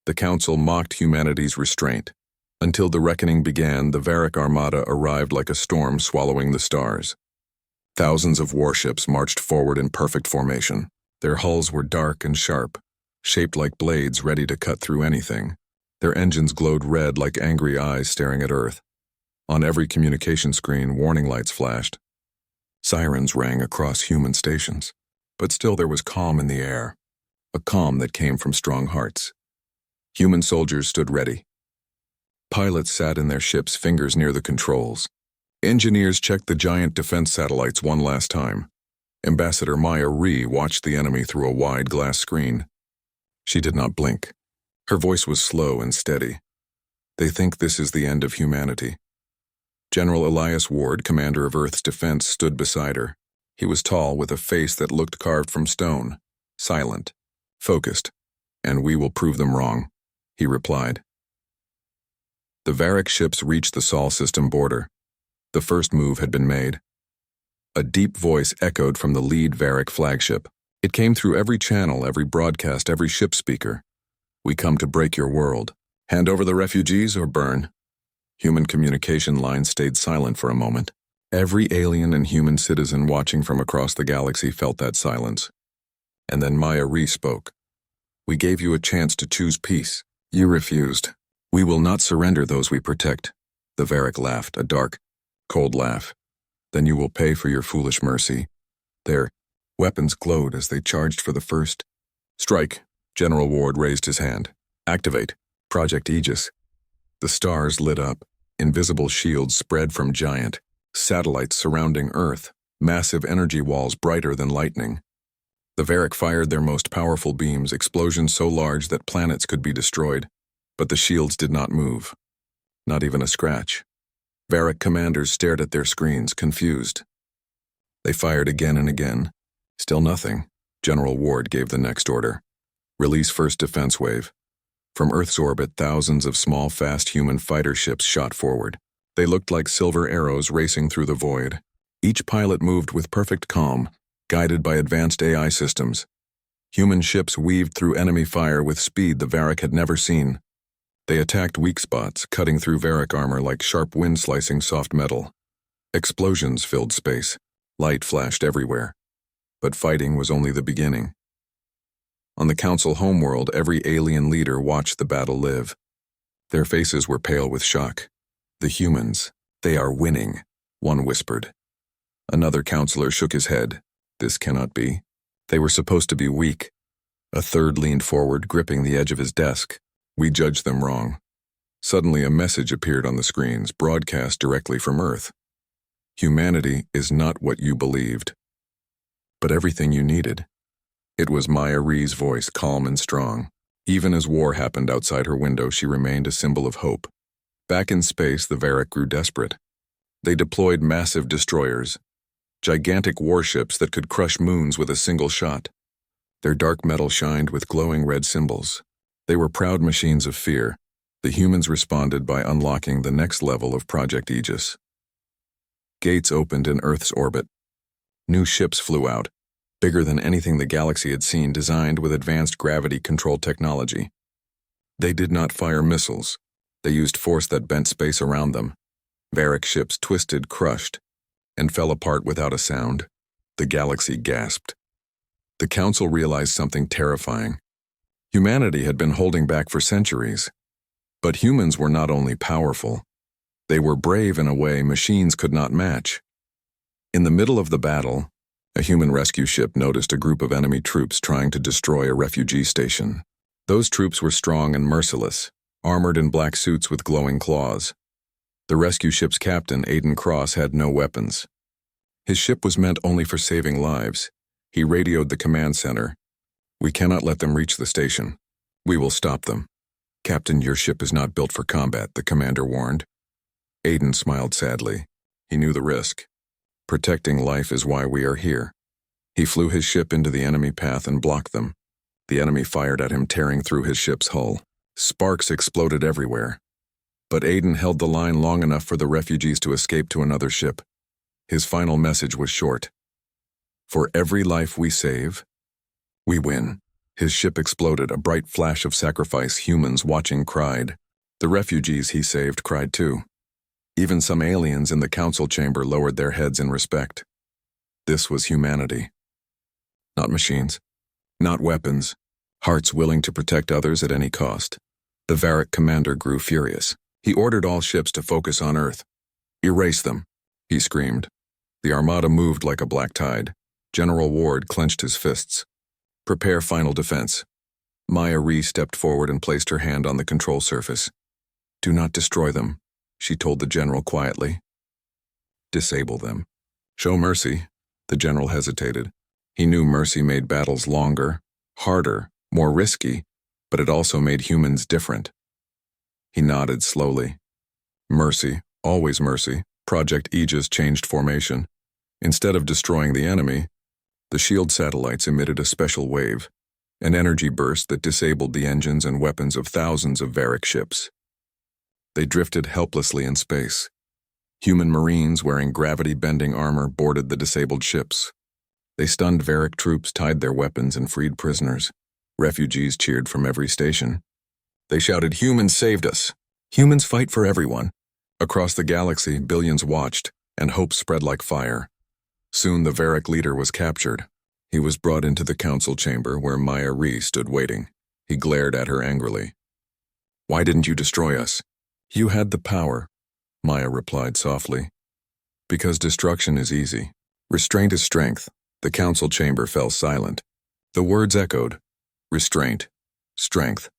The Council mocked humanity's restraint. Until the reckoning began, the Varric armada arrived like a storm swallowing the stars. Thousands of warships marched forward in perfect formation. Their hulls were dark and sharp, shaped like blades ready to cut through anything. Their engines glowed red like angry eyes staring at Earth. On every communication screen, warning lights flashed. Sirens rang across human stations. But still there was calm in the air, a calm that came from strong hearts. Human soldiers stood ready. Pilots sat in their ships, fingers near the controls. Engineers checked the giant defense satellites one last time. Ambassador Maya Ree watched the enemy through a wide glass screen. She did not blink. Her voice was slow and steady. They think this is the end of humanity. General Elias Ward, commander of Earth's defense, stood beside her. He was tall, with a face that looked carved from stone, silent, focused. "And we will prove them wrong," he replied. The Varric ships reached the Sol system border. The first move had been made. A deep voice echoed from the lead Varric flagship. It came through every channel, every broadcast, every ship speaker. "We come to break your world. Hand over the refugees or burn." Human communication lines stayed silent for a moment. Every alien and human citizen watching from across the galaxy felt that silence. And then Maya Ree spoke. "We gave you a chance to choose peace. You refused. We will not surrender those we protect." The Varric laughed, a dark, cold laugh. "Then you will pay for your foolish mercy." Their weapons glowed as they charged for the first. "Strike!" General Ward raised his hand. "Activate Project Aegis." The stars lit up. Invisible shields spread from giant satellites surrounding Earth, massive energy walls brighter than lightning. The Varric fired their most powerful beams, explosions so large that planets could be destroyed. But the shields did not move. Not even a scratch. Varric commanders stared at their screens, confused. They fired again and again. Still nothing. General Ward gave the next order. "Release first defense wave." From Earth's orbit, thousands of small, fast human fighter ships shot forward. They looked like silver arrows racing through the void. Each pilot moved with perfect calm, guided by advanced AI systems. Human ships weaved through enemy fire with speed the Varric had never seen. They attacked weak spots, cutting through Varric armor like sharp wind slicing soft metal. Explosions filled space. Light flashed everywhere. But fighting was only the beginning. On the Council homeworld, every alien leader watched the battle live. Their faces were pale with shock. "The humans, they are winning," one whispered. Another counselor shook his head. "This cannot be. They were supposed to be weak." A third leaned forward, gripping the edge of his desk. "We judged them wrong." Suddenly a message appeared on the screens, broadcast directly from Earth. "Humanity is not what you believed, but everything you needed." It was Maya Ree's voice, calm and strong. Even as war happened outside her window, she remained a symbol of hope. Back in space, the Varric grew desperate. They deployed massive destroyers, gigantic warships that could crush moons with a single shot. Their dark metal shined with glowing red symbols. They were proud machines of fear. The humans responded by unlocking the next level of Project Aegis. Gates opened in Earth's orbit. New ships flew out, bigger than anything the galaxy had seen, designed with advanced gravity-controlled technology. They did not fire missiles. They used force that bent space around them. Varric ships twisted, crushed, and fell apart without a sound. The galaxy gasped. The Council realized something terrifying. Humanity had been holding back for centuries. But humans were not only powerful, they were brave in a way machines could not match. In the middle of the battle, a human rescue ship noticed a group of enemy troops trying to destroy a refugee station. Those troops were strong and merciless, armored in black suits with glowing claws. The rescue ship's captain, Aiden Cross, had no weapons. His ship was meant only for saving lives. He radioed the command center. "We cannot let them reach the station. We will stop them." "Captain, your ship is not built for combat," the commander warned. Aiden smiled sadly. He knew the risk. "Protecting life is why we are here." He flew his ship into the enemy path and blocked them. The enemy fired at him, tearing through his ship's hull. Sparks exploded everywhere. But Aiden held the line long enough for the refugees to escape to another ship. His final message was short. "For every life we save, we win." His ship exploded, a bright flash of sacrifice. Humans watching cried. The refugees he saved cried too. Even some aliens in the council chamber lowered their heads in respect. This was humanity. Not machines. Not weapons. Hearts willing to protect others at any cost. The Varric commander grew furious. He ordered all ships to focus on Earth. "Erase them," he screamed. The armada moved like a black tide. General Ward clenched his fists. "Prepare final defense." Maya Ree stepped forward and placed her hand on the control surface. "Do not destroy them," she told the general quietly. "Disable them. Show mercy." The general hesitated. He knew mercy made battles longer, harder, more risky, but it also made humans different. He nodded slowly. Mercy, always mercy. Project Aegis changed formation. Instead of destroying the enemy, the shield satellites emitted a special wave, an energy burst that disabled the engines and weapons of thousands of Varric ships. They drifted helplessly in space. Human Marines wearing gravity-bending armor boarded the disabled ships. They stunned Varric troops, tied their weapons, and freed prisoners. Refugees cheered from every station. They shouted, "Humans saved us! Humans fight for everyone!" Across the galaxy, billions watched, and hope spread like fire. Soon the Varric leader was captured. He was brought into the council chamber where Maya Ree stood waiting. He glared at her angrily. "Why didn't you destroy us?" "You had the power," Maya replied softly. "Because destruction is easy. Restraint is strength." The council chamber fell silent. The words echoed. Restraint. Strength.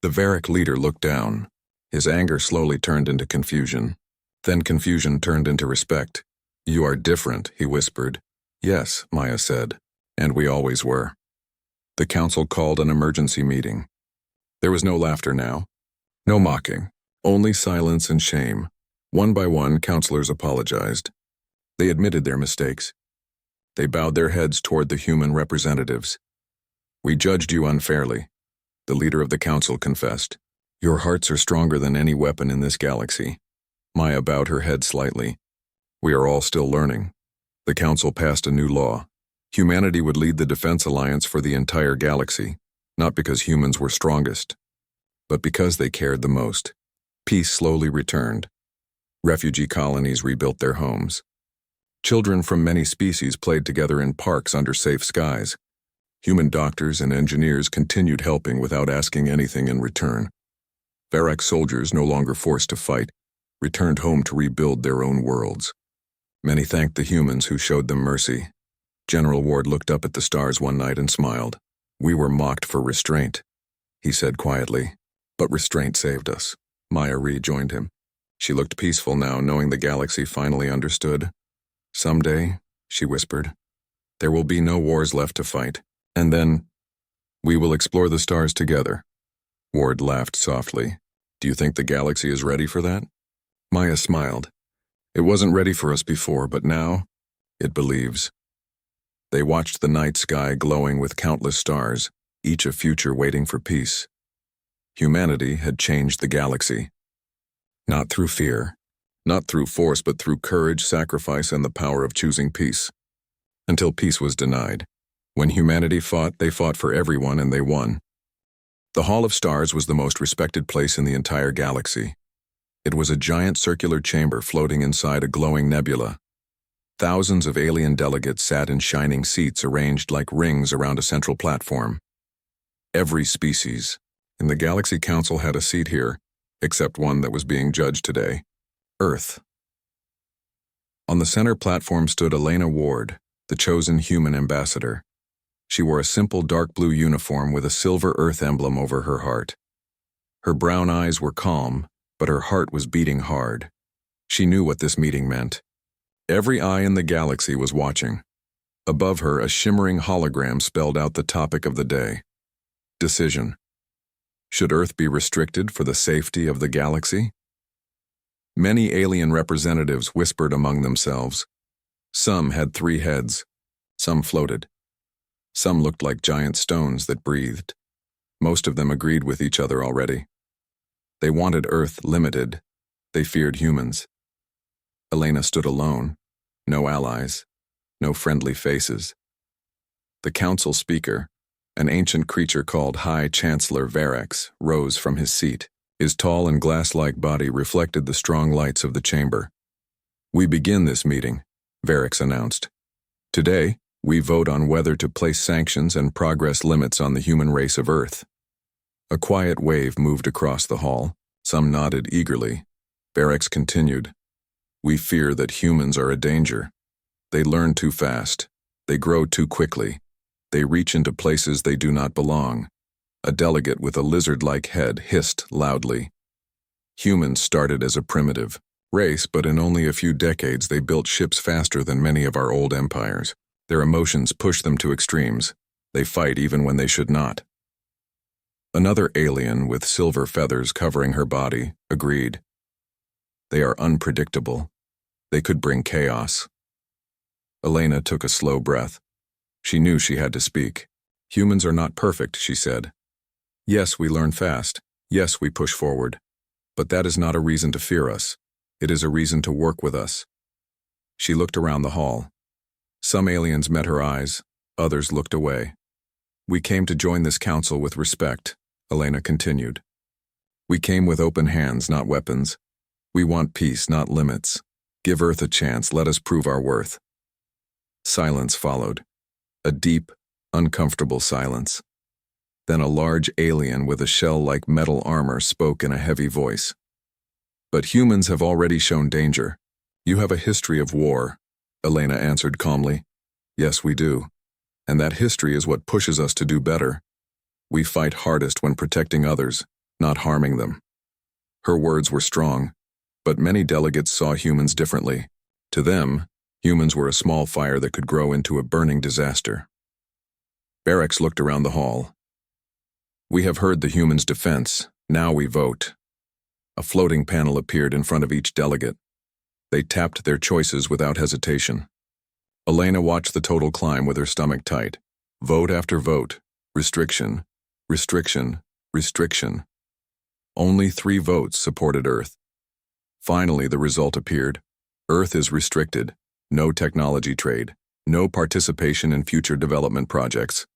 The Varric leader looked down. His anger slowly turned into confusion. Then confusion turned into respect. "You are different," he whispered. "Yes," Maya said, "and we always were." The council called an emergency meeting. There was no laughter now. No mocking. Only silence and shame. One by one, counselors apologized. They admitted their mistakes. They bowed their heads toward the human representatives. "We judged you unfairly," the leader of the council confessed. "Your hearts are stronger than any weapon in this galaxy." Maya bowed her head slightly. "We are all still learning." The council passed a new law. Humanity would lead the Defense Alliance for the entire galaxy, not because humans were strongest, but because they cared the most. Peace slowly returned. Refugee colonies rebuilt their homes. Children from many species played together in parks under safe skies. Human doctors and engineers continued helping without asking anything in return. Varric soldiers, no longer forced to fight, returned home to rebuild their own worlds. Many thanked the humans who showed them mercy. General Ward looked up at the stars one night and smiled. "We were mocked for restraint," he said quietly, "but restraint saved us." Maya Ree joined him. She looked peaceful now, knowing the galaxy finally understood. "Someday," she whispered, "there will be no wars left to fight. And then, we will explore the stars together." Ward laughed softly. "Do you think the galaxy is ready for that?" Maya smiled. "It wasn't ready for us before, but now, it believes." They watched the night sky glowing with countless stars, each a future waiting for peace. Humanity had changed the galaxy. Not through fear, not through force, but through courage, sacrifice, and the power of choosing peace. Until peace was denied. When humanity fought, they fought for everyone, and they won. The Hall of Stars was the most respected place in the entire galaxy. It was a giant circular chamber floating inside a glowing nebula. Thousands of alien delegates sat in shining seats arranged like rings around a central platform. Every species in the Galaxy Council had a seat here, except one that was being judged today: Earth. On the center platform stood Elena Ward, the chosen human ambassador. She wore a simple dark blue uniform with a silver Earth emblem over her heart. Her brown eyes were calm, but her heart was beating hard. She knew what this meeting meant. Every eye in the galaxy was watching. Above her, a shimmering hologram spelled out the topic of the day. Decision. Should Earth be restricted for the safety of the galaxy? Many alien representatives whispered among themselves. Some had 3 heads. Some floated. Some looked like giant stones that breathed. Most of them agreed with each other already. They wanted Earth limited. They feared humans. Elena stood alone. No allies. No friendly faces. The council speaker, An ancient creature called High Chancellor Varix rose from his seat. His tall and glass-like body reflected the strong lights of the chamber. "We begin this meeting," Varix announced. "Today, we vote on whether to place sanctions and progress limits on the human race of Earth." A quiet wave moved across the hall. Some nodded eagerly. Varix continued. "We fear that humans are a danger. They learn too fast. They grow too quickly. They reach into places they do not belong." A delegate with a lizard-like head hissed loudly. "Humans started as a primitive race, but in only a few decades they built ships faster than many of our old empires. Their emotions push them to extremes. They fight even when they should not." Another alien with silver feathers covering her body agreed. "They are unpredictable. They could bring chaos." Elena took a slow breath. She knew she had to speak. "Humans are not perfect," she said. "Yes, we learn fast. Yes, we push forward. But that is not a reason to fear us. It is a reason to work with us." She looked around the hall. Some aliens met her eyes, others looked away. "We came to join this council with respect," Elena continued. "We came with open hands, not weapons. We want peace, not limits. Give Earth a chance, let us prove our worth." Silence followed. A deep, uncomfortable silence. Then a large alien with a shell-like metal armor spoke in a heavy voice. "But humans have already shown danger. You have a history of war," Elena answered calmly. "Yes, we do. And that history is what pushes us to do better. We fight hardest when protecting others, not harming them." Her words were strong, but many delegates saw humans differently. To them, humans were a small fire that could grow into a burning disaster. Varix looked around the hall. "We have heard the humans' defense. Now we vote." A floating panel appeared in front of each delegate. They tapped their choices without hesitation. Elena watched the total climb with her stomach tight. Vote after vote. Restriction. Restriction. Restriction. Only 3 votes supported Earth. Finally, the result appeared. Earth is restricted. No technology trade. No participation in future development projects.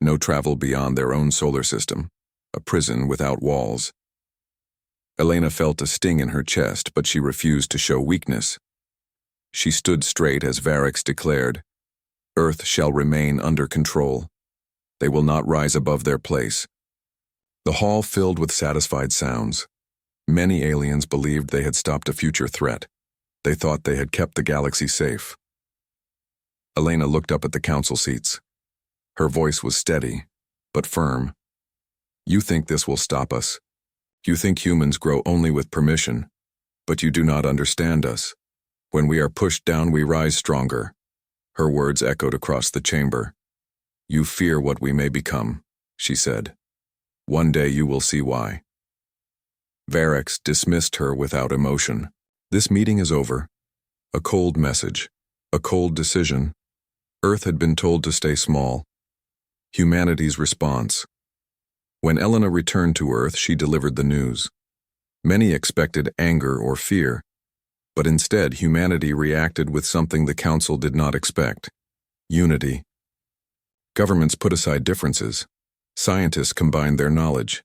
No travel beyond their own solar system. A prison without walls. Elena felt a sting in her chest, but she refused to show weakness. She stood straight as Varix declared, "Earth shall remain under control. They will not rise above their place." The hall filled with satisfied sounds. Many aliens believed they had stopped a future threat. They thought they had kept the galaxy safe. Elena looked up at the council seats. Her voice was steady, but firm. "You think this will stop us. You think humans grow only with permission, but you do not understand us. When we are pushed down, we rise stronger." Her words echoed across the chamber. "You fear what we may become," she said. "One day you will see why." Varix dismissed her without emotion. "This meeting is over." A cold message. A cold decision. Earth had been told to stay small. Humanity's response. When Elena returned to Earth, she delivered the news. Many expected anger or fear, but instead humanity reacted with something the Council did not expect: unity. Governments put aside differences. Scientists combined their knowledge.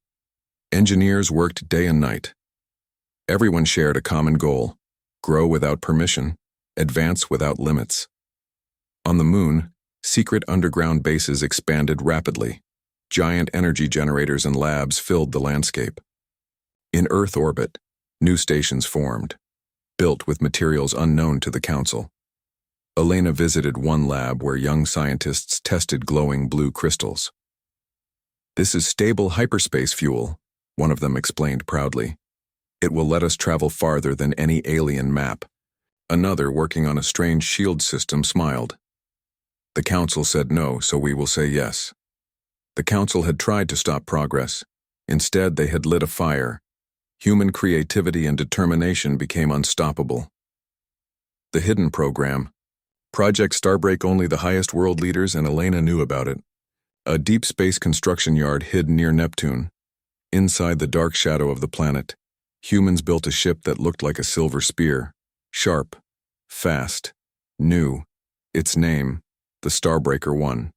Engineers worked day and night. Everyone shared a common goal: grow without permission, advance without limits. On the moon, secret underground bases expanded rapidly. Giant energy generators and labs filled the landscape. In Earth orbit, new stations formed, built with materials unknown to the Council. Elena visited one lab where young scientists tested glowing blue crystals. "This is stable hyperspace fuel," one of them explained proudly. "It will let us travel farther than any alien map." Another, working on a strange shield system, smiled. "The Council said no, so we will say yes." The Council had tried to stop progress. Instead, they had lit a fire. Human creativity and determination became unstoppable. The hidden program. Project Starbreak, only the highest world leaders and Elena knew about it. A deep space construction yard hid near Neptune. Inside the dark shadow of the planet, humans built a ship that looked like a silver spear. Sharp, fast, new. Its name, the Starbreaker 1.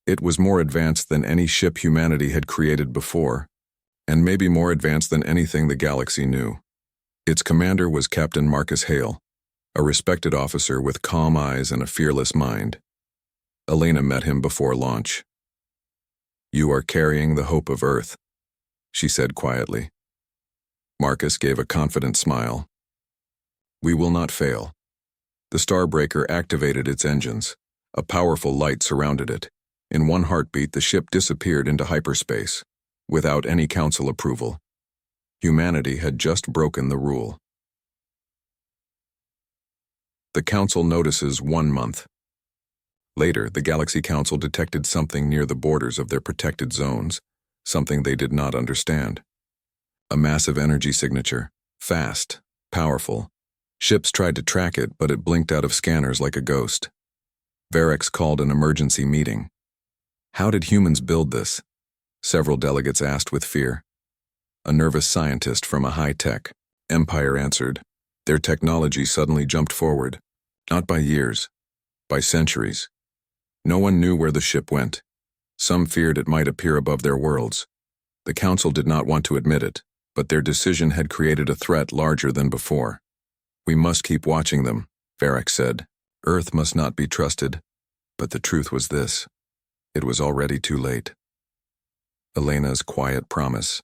It was more advanced than any ship humanity had created before, and maybe more advanced than anything the galaxy knew. Its commander was Captain Marcus Hale, a respected officer with calm eyes and a fearless mind. Elena met him before launch. "You are carrying the hope of Earth," she said quietly. Marcus gave a confident smile. "We will not fail." The Starbreaker activated its engines. A powerful light surrounded it. In one heartbeat, the ship disappeared into hyperspace, without any council approval. Humanity had just broken the rule. The Council notices 1 month. Later, the Galaxy Council detected something near the borders of their protected zones, something they did not understand. A massive energy signature, fast, powerful. Ships tried to track it, but it blinked out of scanners like a ghost. Varex called an emergency meeting. How did humans build this? Several delegates asked with fear. A nervous scientist from a high-tech empire answered. Their technology suddenly jumped forward, not by years, by centuries. No one knew where the ship went. Some feared it might appear above their worlds. The Council did not want to admit it, but their decision had created a threat larger than before. "We must keep watching them," Varex said. "Earth must not be trusted." But the truth was this. It was already too late. Elena's quiet promise.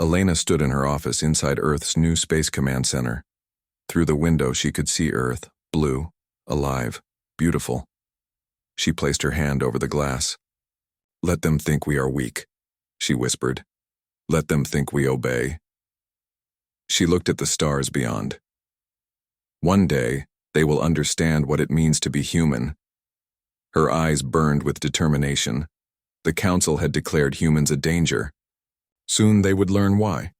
Elena stood in her office inside Earth's new Space Command Center. Through the window she could see Earth, blue, alive, beautiful. She placed her hand over the glass. "Let them think we are weak," she whispered. "Let them think we obey." She looked at the stars beyond. One day, they will understand what it means to be human. Her eyes burned with determination. The Council had declared humans a danger. Soon they would learn why.